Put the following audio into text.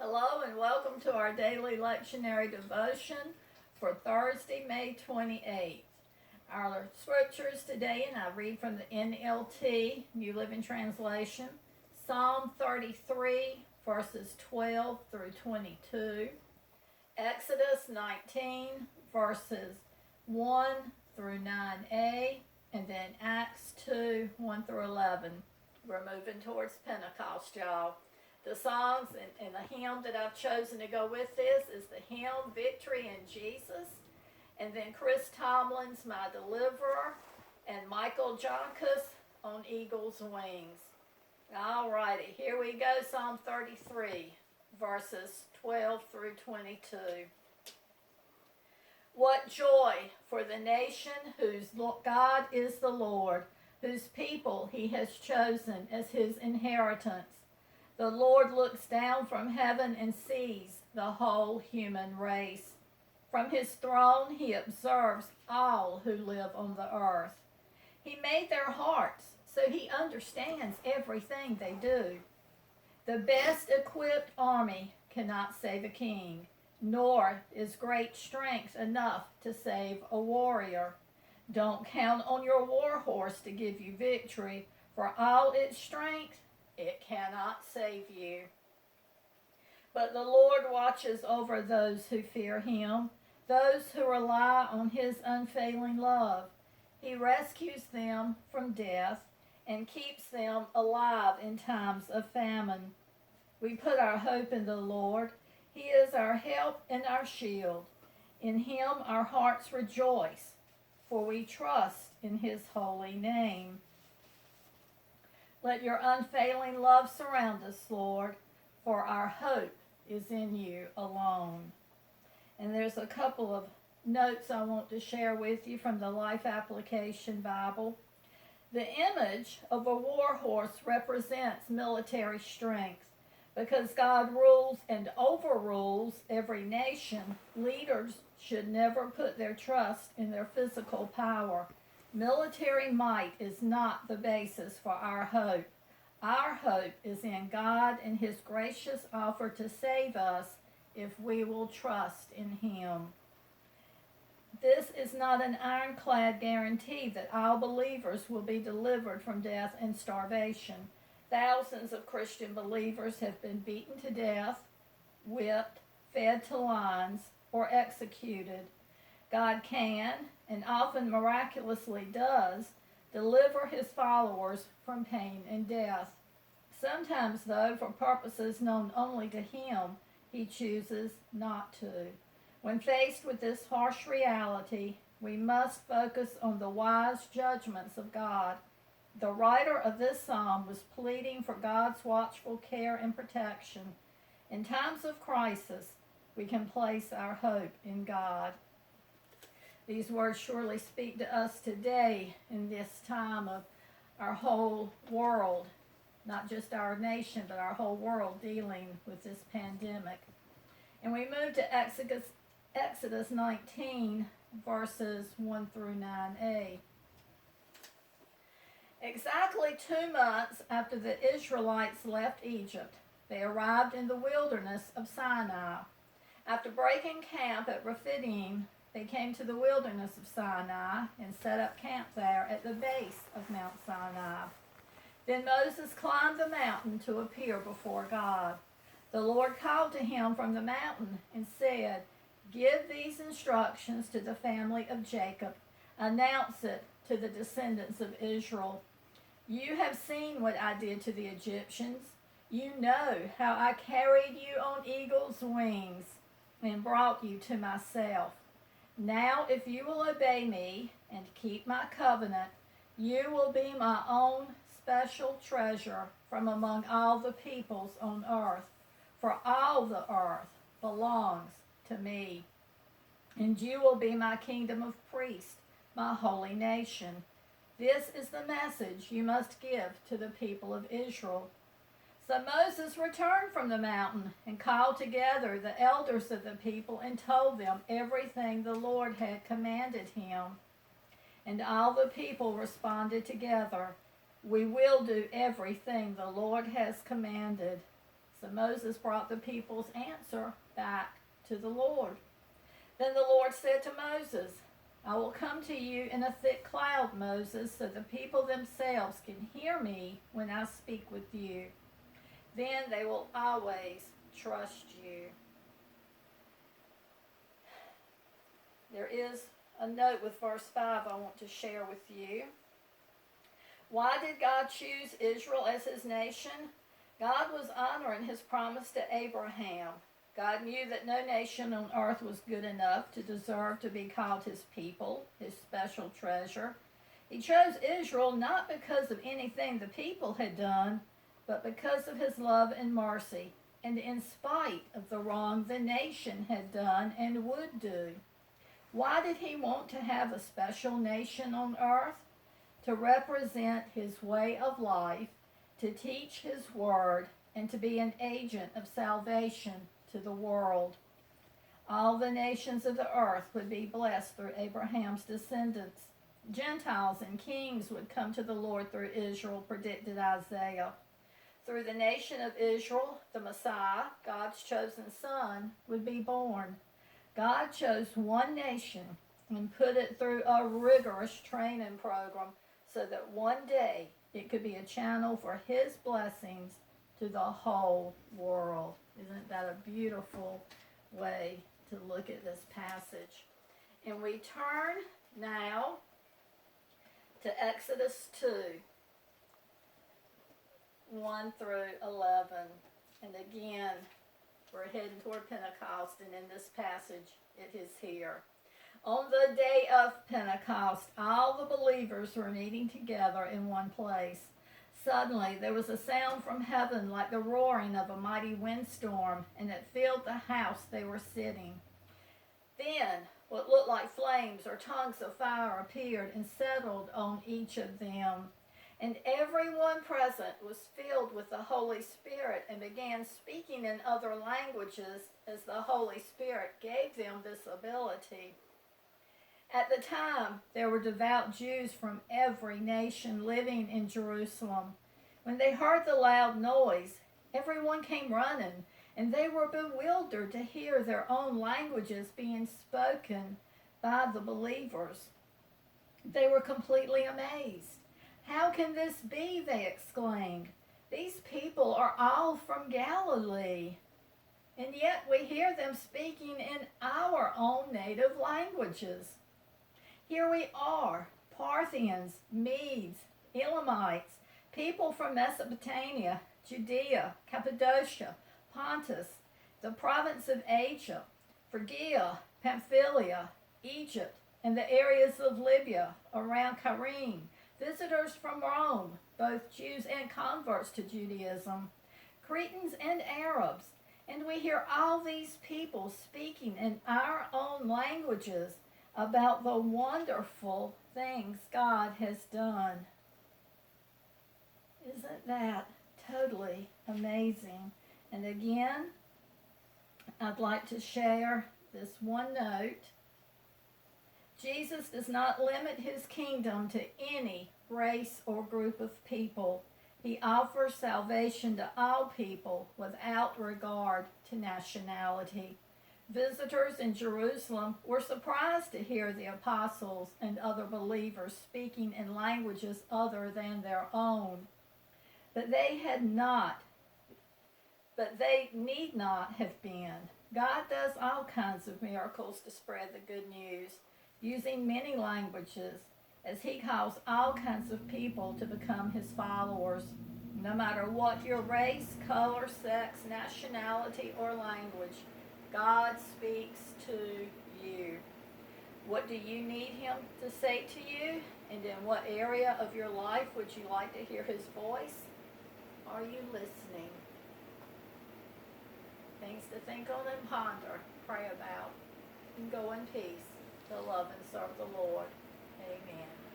Hello and welcome to our daily lectionary devotion for Thursday, May 28th. Our scriptures today, and I read from the NLT, New Living Translation, Psalm 33, verses 12 through 22, Exodus 19, verses 1 through 9a, and then Acts 2, 1 through 11. We're moving towards Pentecost, y'all. The songs and the hymn that I've chosen to go with this is the hymn Victory in Jesus, and then Chris Tomlin's My Deliverer, and Michael Joncas on Eagle's Wings. Alrighty, here we go, Psalm 33, verses 12 through 22. What joy for the nation whose God is the Lord, whose people he has chosen as his inheritance. The Lord looks down from heaven and sees the whole human race. From his throne he observes all who live on the earth. He made their hearts, so he understands everything they do. The best equipped army cannot save a king, nor is great strength enough to save a warrior. Don't count on your war horse to give you victory, for all its strength it cannot save you. But the Lord watches over those who fear him, those who rely on his unfailing love. He rescues them from death and keeps them alive in times of famine. We put our hope in the Lord. He is our help and our shield. In him our hearts rejoice, for we trust in his holy name. Let your unfailing love surround us, Lord, for our hope is in you alone. And there's a couple of notes I want to share with you from the Life Application Bible. The image of a war horse represents military strength. Because God rules and overrules every nation, leaders should never put their trust in their physical power. Military might is not the basis for our hope. Our hope is in God and his gracious offer to save us if we will trust in him. This is not an ironclad guarantee that all believers will be delivered from death and starvation. Thousands of Christian believers have been beaten to death, whipped, fed to lions, or executed. God can, and often miraculously does, deliver his followers from pain and death. Sometimes, though, for purposes known only to him, he chooses not to. When faced with this harsh reality, we must focus on the wise judgments of God. The writer of this psalm was pleading for God's watchful care and protection. In times of crisis, we can place our hope in God. These words surely speak to us today in this time of our whole world, not just our nation, but our whole world dealing with this pandemic. And we move to Exodus 19, verses 1 through 9a. Exactly 2 months after the Israelites left Egypt, they arrived in the wilderness of Sinai. After breaking camp at Rephidim, they came to the wilderness of Sinai and set up camp there at the base of Mount Sinai. Then Moses climbed the mountain to appear before God. The Lord called to him from the mountain and said, "Give these instructions to the family of Jacob. Announce it to the descendants of Israel. You have seen what I did to the Egyptians. You know how I carried you on eagle's wings and brought you to myself. Now, if you will obey me and keep my covenant, you will be my own special treasure from among all the peoples on earth, for all the earth belongs to me. And you will be my kingdom of priests, my holy nation. This is the message you must give to the people of Israel." So Moses returned from the mountain and called together the elders of the people and told them everything the Lord had commanded him. And all the people responded together, "We will do everything the Lord has commanded." So Moses brought the people's answer back to the Lord. Then the Lord said to Moses, I will come to you in a thick cloud, Moses, so the people themselves can hear me when I speak with you. Then they will always trust you. There is a note with verse 5 I want to share with you. Why did God choose Israel as his nation? God was honoring his promise to Abraham. God knew that no nation on earth was good enough to deserve to be called his people, his special treasure. He chose Israel not because of anything the people had done, but because of his love and mercy, and in spite of the wrong the nation had done and would do. Why did he want to have a special nation on earth? To represent his way of life, to teach his word, and to be an agent of salvation to the world. All the nations of the earth would be blessed through Abraham's descendants. Gentiles and kings would come to the Lord through Israel, predicted Isaiah. Through the nation of Israel, the Messiah, God's chosen son, would be born. God chose one nation and put it through a rigorous training program so that one day it could be a channel for his blessings to the whole world. Isn't that a beautiful way to look at this passage? And we turn now to Exodus 2, 1 through 11. And again, we're heading toward Pentecost, and in this passage, it is here. On the day of Pentecost, all the believers were meeting together in one place. Suddenly, there was a sound from heaven like the roaring of a mighty windstorm, and it filled the house they were sitting. Then, what looked like flames or tongues of fire appeared and settled on each of them. And everyone present was filled with the Holy Spirit and began speaking in other languages as the Holy Spirit gave them this ability. At the time, there were devout Jews from every nation living in Jerusalem. When they heard the loud noise, everyone came running, and they were bewildered to hear their own languages being spoken by the believers. They were completely amazed. How can this be? They exclaimed. These people are all from Galilee, and yet we hear them speaking in our own native languages. Here we are, Parthians, Medes, Elamites, people from Mesopotamia, Judea, Cappadocia, Pontus, the province of Asia, Phrygia, Pamphylia, Egypt, and the areas of Libya around Cyrene, visitors from Rome, both Jews and converts to Judaism, Cretans and Arabs, and we hear all these people speaking in our own languages about the wonderful things God has done. Isn't that totally amazing? And again, I'd like to share this one note. Jesus does not limit his kingdom to any race or group of people. He offers salvation to all people without regard to nationality. Visitors in Jerusalem were surprised to hear the apostles and other believers speaking in languages other than their own. But they need not have been. God does all kinds of miracles to spread the good news, using many languages, as he calls all kinds of people to become his followers, no matter what your race, color, sex, nationality, or language. God speaks to you. What do you need him to say to you? And in what area of your life would you like to hear his voice? Are you listening? Things to think on and ponder, pray about, and go in peace to love and serve the Lord. Amen.